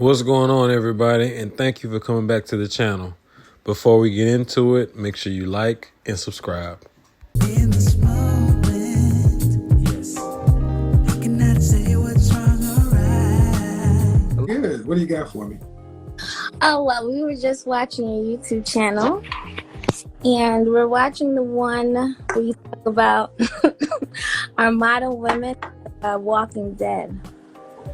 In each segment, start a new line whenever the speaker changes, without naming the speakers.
What's going on, everybody? And thank you for coming back to the channel. Before we get into it, make sure you like and subscribe.
In this moment, yes. I cannot say what's wrong or right.
Good. What do you got for me?
Oh, well, we were just watching your YouTube channel, and we're watching the one where you talk about our modern women walking dead.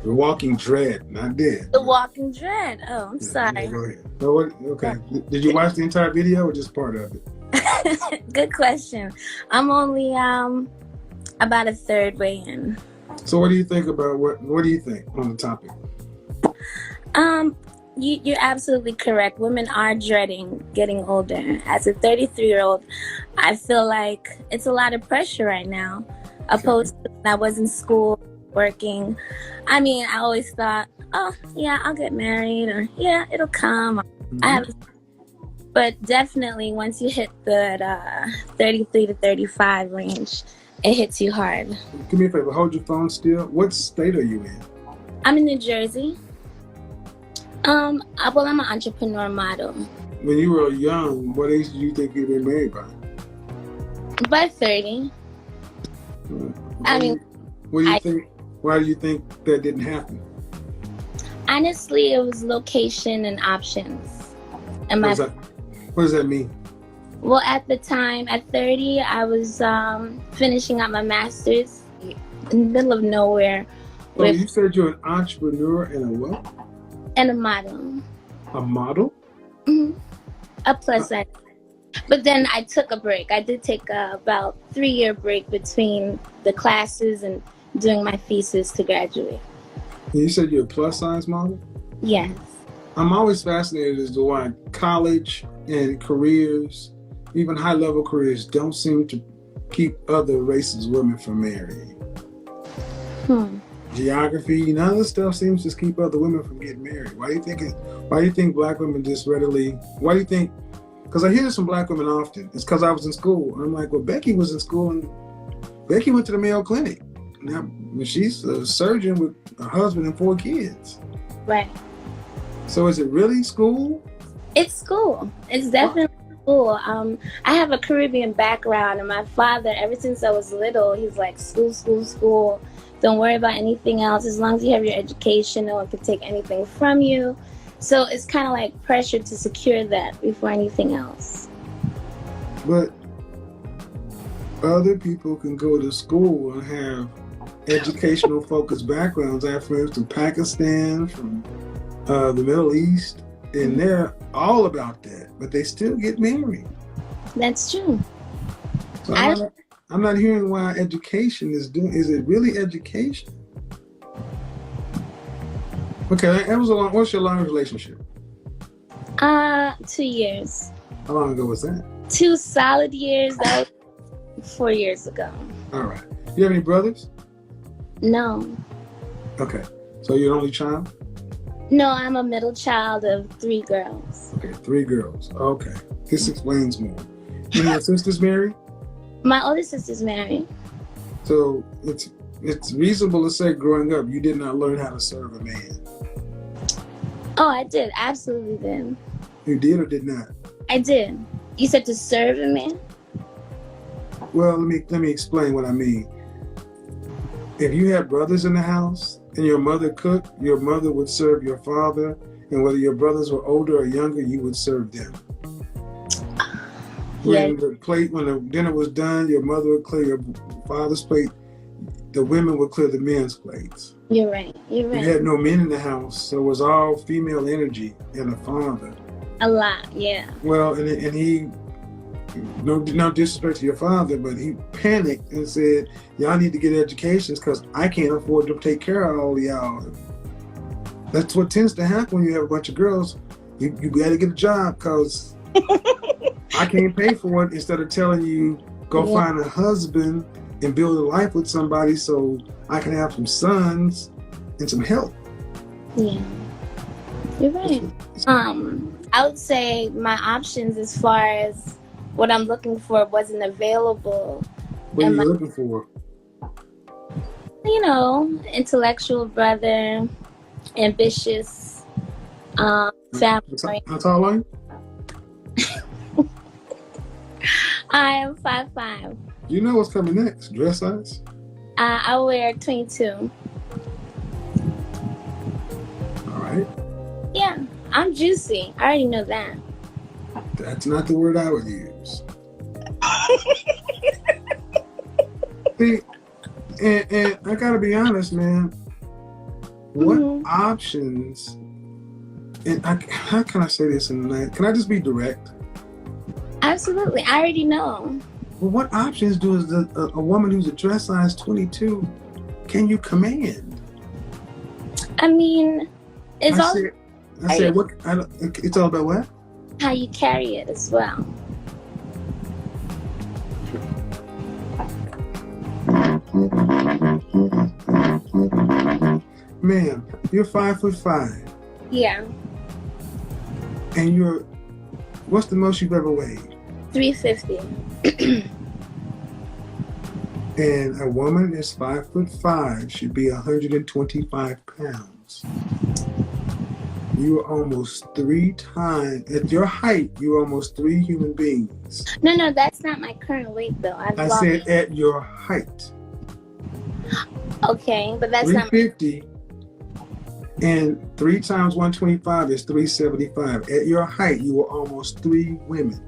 The Walking Dread, not dead.
The Walking Dread. Oh, I'm sorry.
Yeah, go ahead. So okay. Did you watch the entire video or just part of it?
Good question. I'm only about a third way in.
So what do you think about what do you think on the topic?
You're absolutely correct. Women are dreading getting older. As a 33-year-old, I feel like it's a lot of pressure right now. Opposed to when I was in school, working. I mean, I always thought, oh, yeah, I'll get married, or yeah, it'll come.
Mm-hmm.
But definitely once you hit the 33 to 35 range, it hits you hard.
Do me a favor, hold your phone still. What state are you in?
I'm in New Jersey. Well, I'm an entrepreneur model.
When you were young, what age did you think you'd been married by?
By 30. I mean,
what do you think? Why do you think that didn't happen?
Honestly, it was location and options. And
what does that mean?
Well, at the time, at 30, I was finishing up my master's in the middle of nowhere.
So you said you're an entrepreneur and a what?
And a model.
A model?
Mm-hmm. A plus size. But then I took a break. I did take about 3-year break between the classes and doing my thesis to graduate.
And you said you're a plus size model?
Yes.
I'm always fascinated as to why college and careers, even high level careers, don't seem to keep other races women from marrying. Geography, none of this stuff seems to keep other women from getting married. Why do you think black women just readily, why do you think, because I hear this from black women often, it's because I was in school. I'm like, well, Becky was in school and Becky went to the Mayo Clinic. Now, she's a surgeon with a husband and 4 kids.
Right.
So is it really school?
It's school. It's definitely school. I have a Caribbean background, and my father, ever since I was little, he's like, school, school, school. Don't worry about anything else. As long as you have your education, no one can take anything from you. So it's kind of like pressure to secure that before anything else.
But other people can go to school and have educational focused backgrounds. I have friends from Pakistan, from the Middle East, and they're all about that, but they still get married.
That's true.
So I'm not hearing why education is it really education? Okay, what's your long relationship?
2 years.
How long ago was that?
2 solid years. That was 4 years ago.
All right. You have any brothers?
No.
Okay. So you're the only child?
No, I'm a middle child of 3 girls.
Okay, 3 girls. Okay. This explains more. And your sister's married?
My older sister's married.
So it's reasonable to say growing up you did not learn how to serve a man.
Oh, I did. Absolutely did.
You did or did not?
I did. You said to serve a man?
Well, let me explain what I mean. If you had brothers in the house and your mother cooked, your mother would serve your father, and whether your brothers were older or younger, you would serve them. When the dinner was done, your mother would clear your father's plate. The women would clear the men's plates.
You're right.
You had no men in the house, so it was all female energy and a father.
A lot, yeah.
Well, and he, no disrespect to your father, but he panicked and said, y'all need to get educations because I can't afford to take care of all y'all. That's what tends to happen when you have a bunch of girls. You got to get a job because I can't pay for it, instead of telling you, go find a husband and build a life with somebody so I can have some sons and some help.
Yeah, you're right. I would say my options as far as what I'm looking for wasn't available.
What are you looking for?
You know, intellectual brother, ambitious, Family.
How tall are you?
I am 5'5".
You know what's coming next? Dress size?
I wear 22.
All right.
Yeah, I'm juicy. I already know that.
That's not the word I would use. See, and I gotta be honest, man. What options? And how can I say this in the night? Can I just be direct?
Absolutely, I already know.
Well, what options does a woman who's a dress size 22 can you command?
I mean, it's all
I said what? It's all about what?
how you carry it as well.
Ma'am, you're 5'5",
Yeah,
and what's the most you've ever weighed?
350.
And a woman that's 5'5" should be 125 pounds. You are almost 3 times, at your height, you're almost 3 human beings.
No, that's not my current weight though.
I said at your height.
Okay, but that's not.
350 and 3 times 125 is 375. At your height, you are almost 3 women.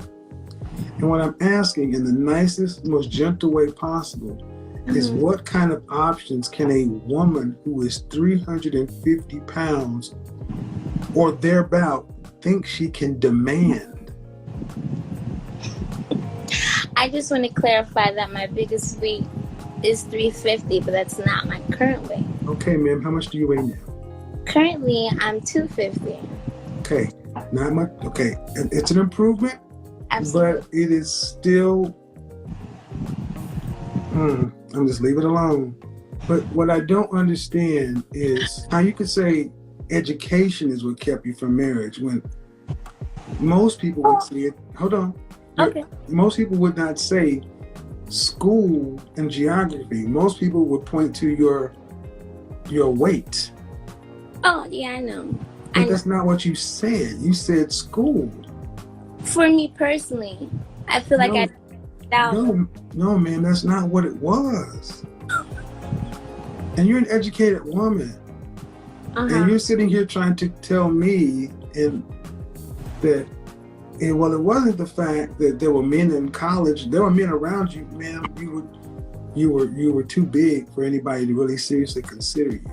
And what I'm asking in the nicest, most gentle way possible is what kind of options can a woman who is 350 pounds or thereabout think she can demand?
I just want to clarify that my biggest weight is 350, but that's not my current weight.
Okay, ma'am, how much do you weigh now?
Currently, I'm 250.
Okay, not much. Okay, it's an improvement.
Absolutely.
But it is still, I'm just leave it alone. But what I don't understand is how you could say education is what kept you from marriage when most people would say it. Hold on.
Okay.
Most people would not say school and geography. Most people would point to your weight.
Oh, yeah, I know.
But that's not what you said. You said school.
For me personally, I feel like
No, man, that's not what it was. And you're an educated woman. And you're sitting here trying to tell me that it wasn't the fact that there were men in college, there were men around you, ma'am. You were too big for anybody to really seriously consider you.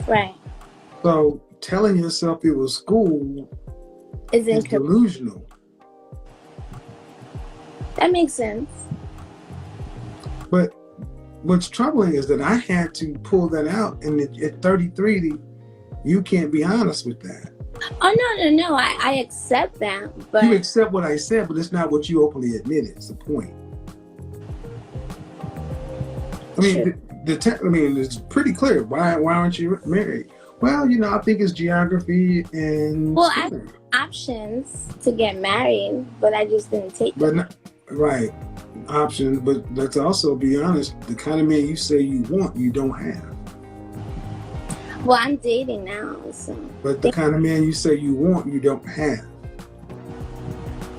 Right.
So telling yourself it was school is delusional.
That makes sense.
But what's troubling is that I had to pull that out, and at 33, you can't be honest with that.
Oh, no. I accept that, but
you accept what I said, but it's not what you openly admitted. It's the point. I mean, it's pretty clear. Why aren't you married? Well, I think it's geography and.
Well, I have options to get married, but I just didn't take them.
Right, options. But let's also be honest. The kind of man you say you want, you don't have.
Well, I'm dating now, so.
But the kind of man you say you want, you don't have.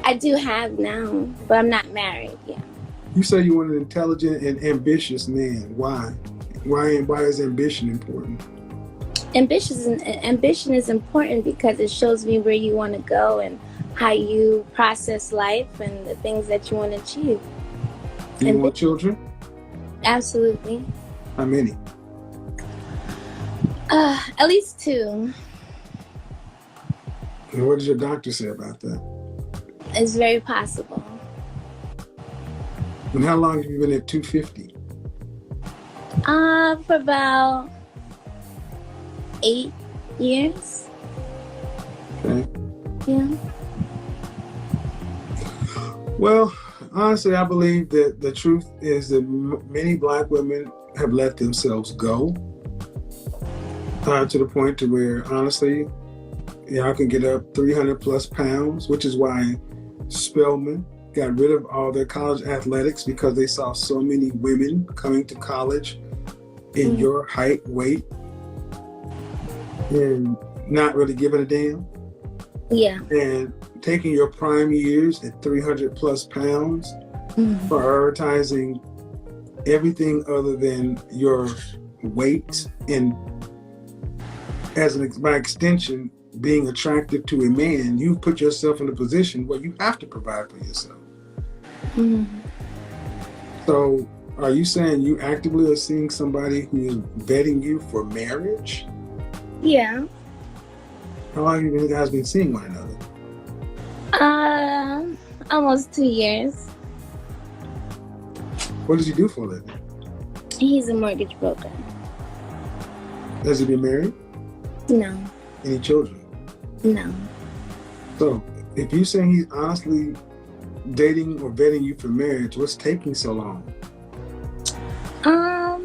I do have now, but I'm not married yet.
You say you want an intelligent and ambitious man. Why? Why is ambition important?
Ambition is important because it shows me where you want to go and how you process life and the things that you want to achieve.
Do you want children?
Absolutely.
How many?
At least 2.
And what does your doctor say about that?
It's very possible.
And how long have you been at 250?
For about 8 years.
Okay.
Yeah.
Well, honestly, I believe that the truth is that many Black women have let themselves go to the point to where, honestly, y'all can get up 300 plus pounds, which is why Spelman got rid of all their college athletics, because they saw so many women coming to college in your height, weight. And not really giving a damn,
Yeah.
and taking your prime years at 300 plus pounds, prioritizing everything other than your weight, and by extension, being attractive to a man, you put yourself in a position where you have to provide for yourself. So are you saying you actively are seeing somebody who is vetting you for marriage?
Yeah.
How long have you guys been seeing one another?
Almost 2 years.
What does he do for a living?
He's a mortgage broker.
Has he been married?
No.
Any children?
No.
So if you're saying he's honestly dating or vetting you for marriage, what's taking so long?
I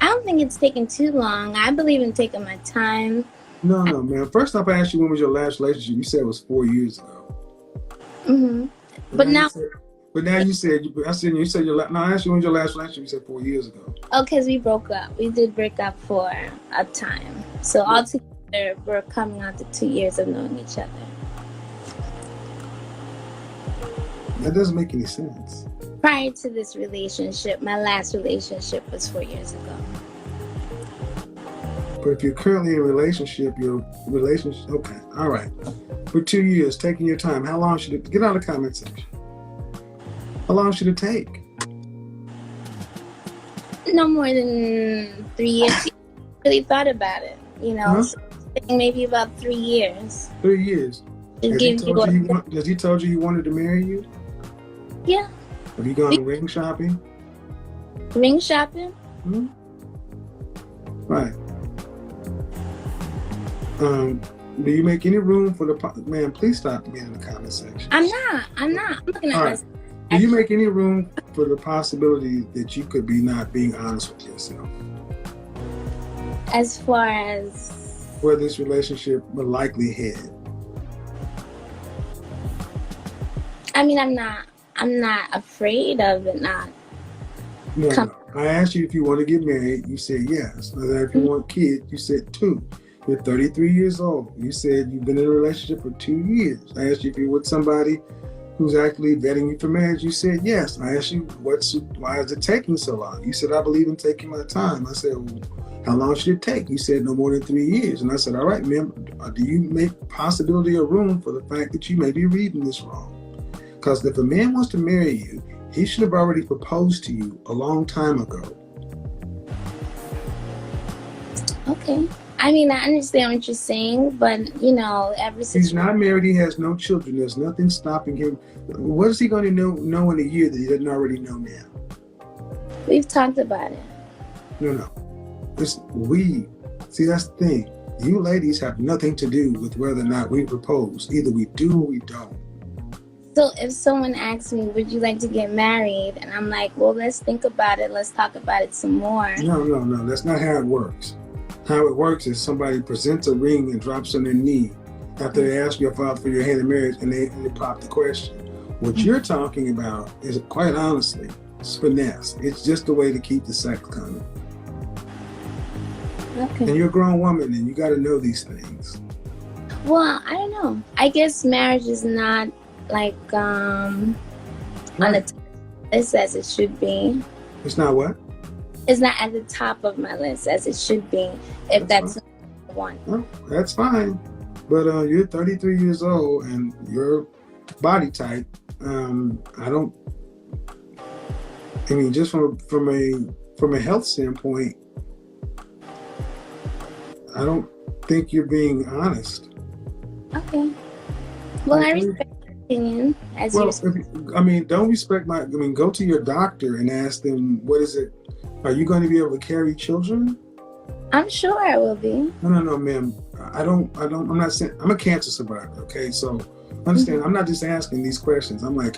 don't think it's taking too long. I believe in taking my time.
No, man. First off, I asked you when was your last relationship. You said it was 4 years ago.
But now,
you said I said you said your. No, I asked you when was your last relationship. You said 4 years ago.
oh, because we broke up. We did break up for a time. So altogether, we're coming on to 2 years of knowing each other.
That doesn't make any sense.
Prior to this relationship, my last relationship was 4 years ago.
But if you're currently in a relationship, okay, all right. For 2 years, taking your time, how long should it, get out of the comment section. How long should it take?
No more than 3 years. I really thought about it, so maybe about 3 years.
3 years. Has he told you he wanted to marry you?
Yeah.
Have you gone ring shopping?
Ring shopping?
Right. Do you make any room for the man? Please stop being in the comment section.
I'm not. I'm looking at this.
Do you make any room for the possibility that you could be not being honest with yourself?
As far as
where this relationship will likely head?
I mean, I'm not afraid of it not.
No. I asked you if you want to get married. You said yes. If you want kids, you said 2. You're 33 years old. You said you've been in a relationship for 2 years. I asked you if you're with somebody who's actually vetting you for marriage. You said yes. I asked you why is it taking so long? You said I believe in taking my time. I said, well, how long should it take? You said no more than 3 years. And I said, all right, ma'am, do you make possibility or room for the fact that you may be reading this wrong? Because if a man wants to marry you, he should have already proposed to you a long time ago.
Okay. I mean, I understand what you're saying, but, ever since...
He's not married. He has no children. There's nothing stopping him. What is he going to know in a year that he doesn't already know now?
We've talked about it.
No. It's we. See, that's the thing. You ladies have nothing to do with whether or not we propose. Either we do or we don't.
So if someone asks me, would you like to get married? And I'm like, well, let's think about it. Let's talk about it some more.
No. That's not how it works. How it works is somebody presents a ring and drops on their knee after they ask your father for your hand in marriage, and they pop the question. What you're talking about is, quite honestly, it's finesse. It's just a way to keep the sex coming.
Okay.
And you're a grown woman, and you got to know these things.
Well, I don't know. I guess marriage is not like on the top list as it should be.
It's not what?
It's not at the top of my list as it should be, if that's what I want.
Well, that's fine. But you're 33 years old and your body type, just from a health standpoint, I don't think you're being honest.
Okay. Well, I respect your opinion.
Don't respect go to your doctor and ask them, what is it? Are you going to be able to carry children?
I'm sure I will be.
No, ma'am. I'm not saying, I'm a cancer survivor, okay? So understand, I'm not just asking these questions. I'm like,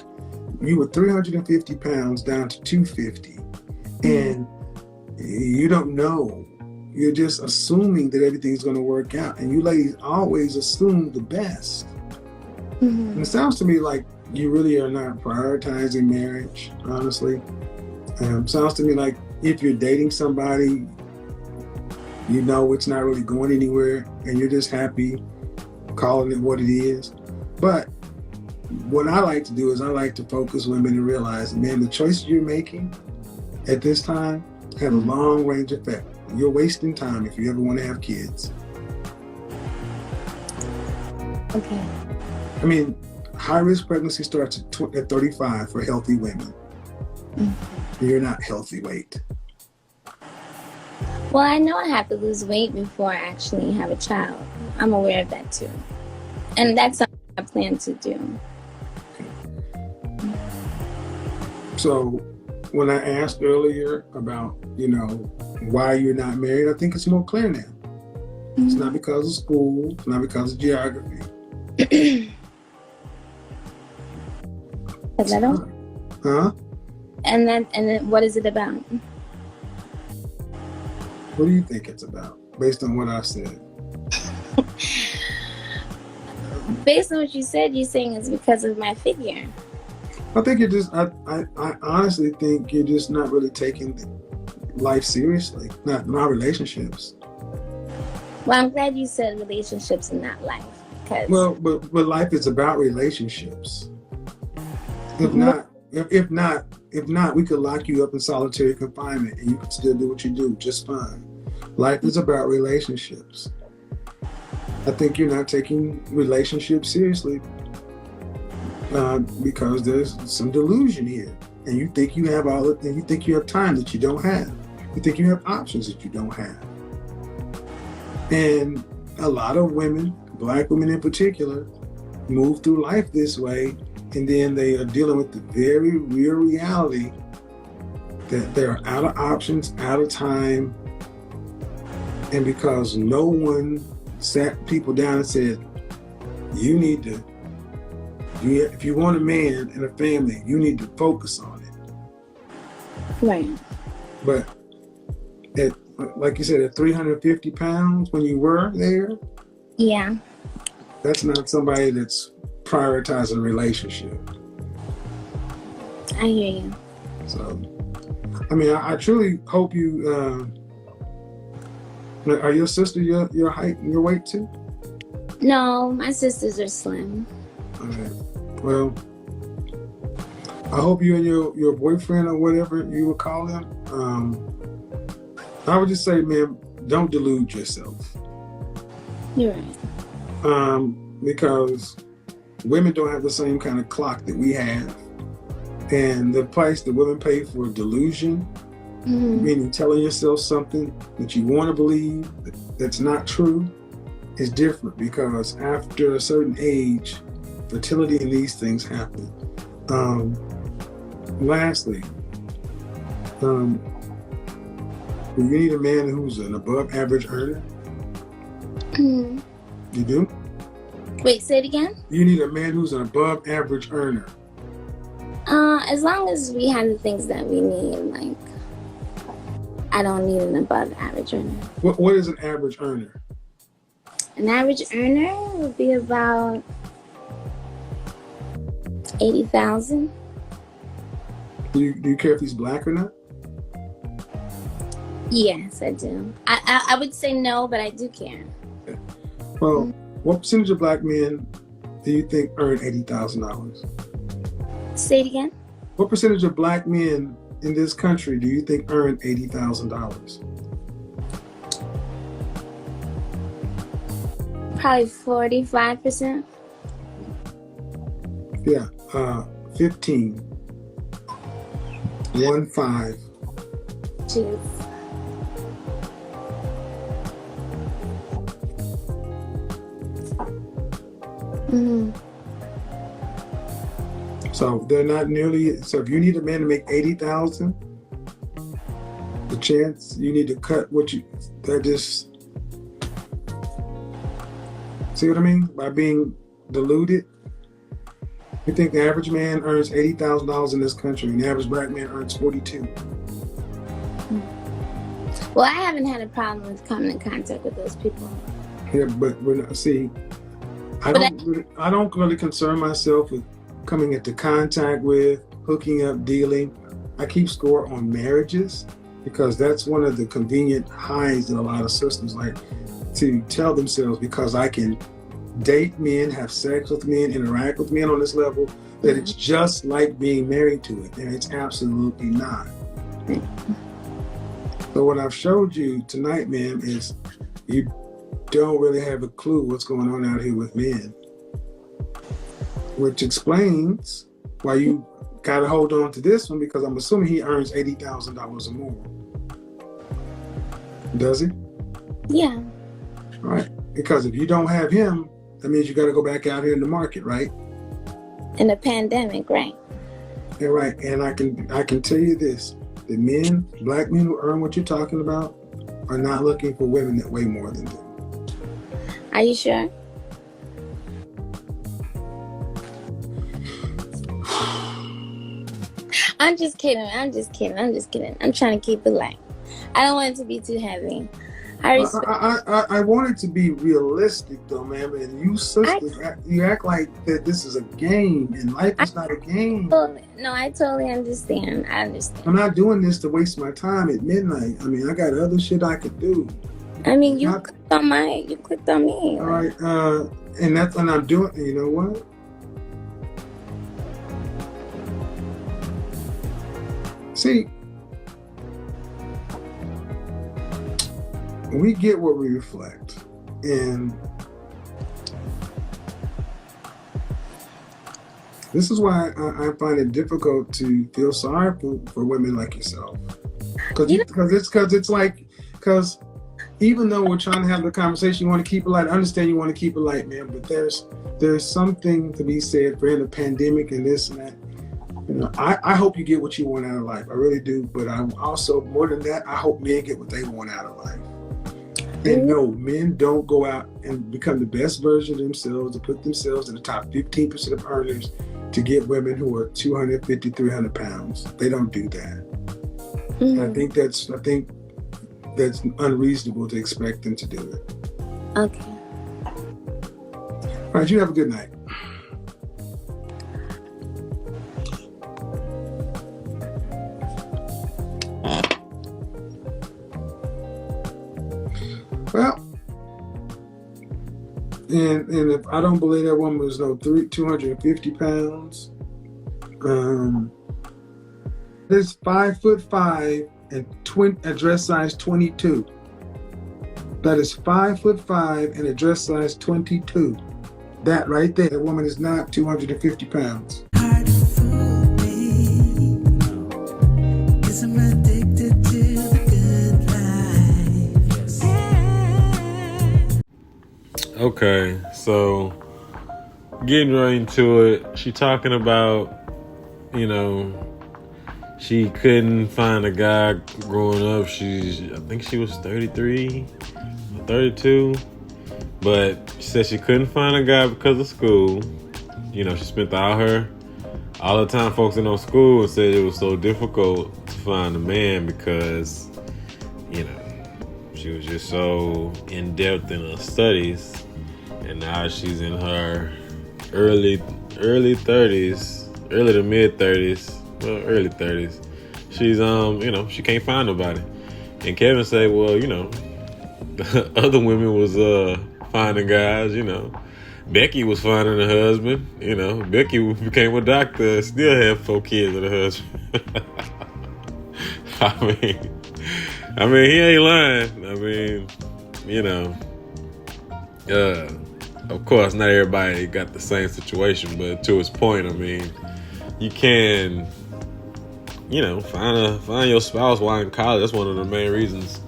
you were 350 pounds down to 250, and you don't know. You're just assuming that everything's going to work out. And you ladies always assume the best. And it sounds to me like you really are not prioritizing marriage, honestly. Sounds to me like if you're dating somebody, You know it's not really going anywhere, and you're just happy calling it what it is. But what I like to do is I like to focus women and realize, man, the choices you're making at this time have a long range effect. You're wasting time if you ever want to have kids.
Okay.
I mean, high-risk pregnancy starts at 35 for healthy women. You're not healthy weight.
Well, I know I have to lose weight before I actually have a child. I'm aware of that too. And that's something I plan to do.
So when I asked earlier about, why you're not married, I think it's more clear now. It's not because of school, it's not because of geography.
Is that all?
Huh?
And then what is it about?
What do you think it's about, based on what I said?
Based on what you said, you're saying it's because of my figure.
I think you're just, I honestly think you're just not really taking life seriously, not relationships.
Well, I'm glad you said relationships and not life.
Well, but life is about relationships. If not, we could lock you up in solitary confinement and you could still do what you do just fine. Life is about relationships. I think you're not taking relationships seriously because there's some delusion here, and you think you have you think you have time that you don't have. You think you have options that you don't have. And a lot of women, Black women in particular, move through life this way, and then they are dealing with the very real reality that they're out of options, out of time, and because no one sat people down and said, if you want a man and a family, you need to focus on it.
Right.
But like you said, at 350 pounds when you were there,
yeah,
that's not somebody that's prioritizing a relationship.
I hear you.
So, I mean, I truly hope you. Are your sister your height and your weight too?
No, my sisters are slim.
Okay. Well, I hope you and your boyfriend or whatever you would call him. I would just say, man, don't delude yourself.
You're right.
Because women don't have the same kind of clock that we have, and the price that women pay for delusion, meaning telling yourself something that you want to believe that's not true, is different. Because after a certain age, fertility and these things happen. Lastly, you need a man who's an above average earner. You do?
Wait, say it again?
You need a man who's an above average earner.
As long as we have the things that we need, like, I don't need an above average earner.
What is an average earner?
An average earner would be about $80,000.
Do you care if he's Black or not?
Yes, I do. I would say no, but I do care.
Okay. Well, what percentage of Black men do you think earn $80,000?
Say it again?
What percentage of Black men in this country do you think earn $80,000?
Probably 45%.
Yeah, 15. 1-5.
Jeez.
So they're not nearly. So if you need a man to make $80,000, the chance you need to cut what you. That just. See what I mean? By being deluded. You think the average man earns $80,000 in this country, and the average Black man earns 42.
Well, I haven't had a problem with coming in contact with those people.
Yeah, but we're not. See, I don't really concern myself with coming into contact with, hooking up, dealing. I keep score on marriages, because that's one of the convenient highs that a lot of sisters like to tell themselves, because I can date men, have sex with men, interact with men on this level, that it's just like being married to it, and it's absolutely not. So what I've showed you tonight, ma'am, is you don't really have a clue what's going on out here with men, which explains why you got to hold on to this one, because I'm assuming he earns $80,000 or more. Does he?
Yeah.
All right. Because if you don't have him, that means you got to go back out here in the market, right?
In the pandemic, right?
Yeah, right. And I can tell you this: the men, black men who earn what you're talking about, are not looking for women that weigh more than them.
Are you sure? I'm just kidding. I'm trying to keep it light. I don't want it to be too heavy.
I want it to be realistic, though, man. And you sisters, you act like that this is a game, and life is not a game.
No, I totally understand. I understand.
I'm not doing this to waste my time at midnight. I mean, I got other shit I could do.
I mean, you clicked on me.
All right, and I'm doing. You know what? See, we get what we reflect, and this is why I find it difficult to feel sorry for women like yourself, because even though we're trying to have the conversation, you want to keep it light. I understand you want to keep it light, man, but there's something to be said for in a pandemic and this and that. You know, I hope you get what you want out of life. I really do. But I also, more than that, I hope men get what they want out of life. And no, men don't go out and become the best version of themselves, to put themselves in the top 15% of earners to get women who are 250, 300 pounds. They don't do that. And I think that's unreasonable to expect them to do it.
Okay.
All right, you have a good night. Well, and if I don't believe that woman was 250 pounds, this 5'5" and a dress size 22. That is 5'5" and a dress size 22. That right there, that woman is not 250 pounds.
Hard to fool me, 'cause I'm addicted to the good life.
Okay, so getting right into it, she talking about, you know, she couldn't find a guy growing up. I think she was 33 or 32, but she said she couldn't find a guy because of school. You know, she spent all the time focusing on school and said it was so difficult to find a man because, you know, she was just so in depth in her studies. And now she's in her early 30s, early to mid 30s, well, early 30s. She's, you know, she can't find nobody. And Kevin said, well, you know, the other women was finding guys, you know. Becky was finding a husband, you know. Becky became a doctor, still had 4 kids with a husband. I mean, he ain't lying. I mean, you know, of course, not everybody got the same situation, but to his point, I mean, you can, you know, find your spouse while in college. That's one of the main reasons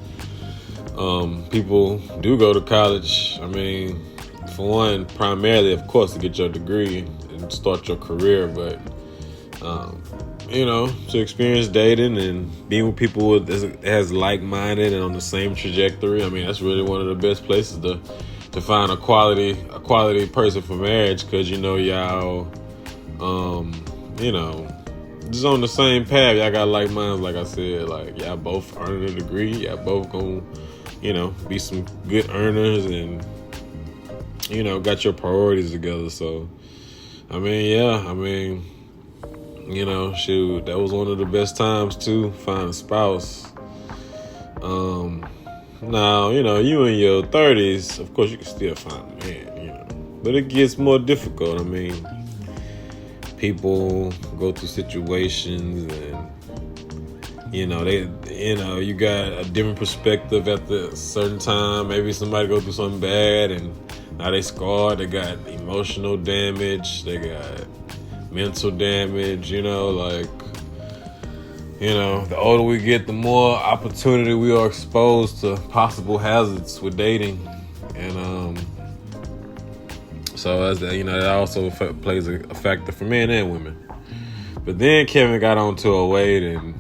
people do go to college. I mean, for one, primarily, of course, to get your degree and start your career, but you know, to experience dating and being with people as like-minded and on the same trajectory. I mean, that's really one of the best places to find a quality person for marriage, because you know y'all you know, just on the same path. Y'all got like minds, like I said, like y'all both earning a degree, y'all both gonna, you know, be some good earners, and you know, got your priorities together. So I mean, yeah, I mean, you know, shoot, that was one of the best times to find a spouse. Now, you know, you in your 30s, of course you can still find a man, you know. But it gets more difficult. I mean, people go through situations and, you know, you got a different perspective at the certain time. Maybe somebody go through something bad and now they scarred. They got emotional damage. They got mental damage, you know, like, you know, the older we get, the more opportunity we are exposed to possible hazards with dating. And so as that, you know, that also plays a factor for men and women. But then Kevin got onto a weight and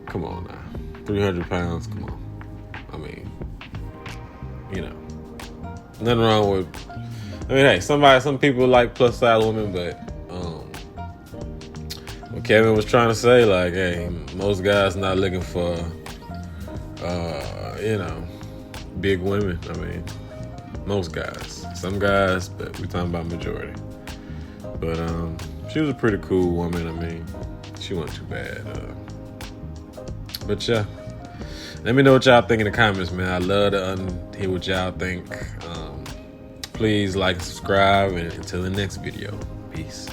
come on now, 300 pounds, come on. I mean, you know, nothing wrong with, I mean, hey, some people like plus size women, but what Kevin was trying to say, like, hey, most guys not looking for, you know, big women. I mean, most guys. Some guys, but we're talking about majority. But she was a pretty cool woman. I mean, she wasn't too bad. But yeah, let me know what y'all think in the comments, man. I love to hear what y'all think. Please like and subscribe, and until the next video, peace.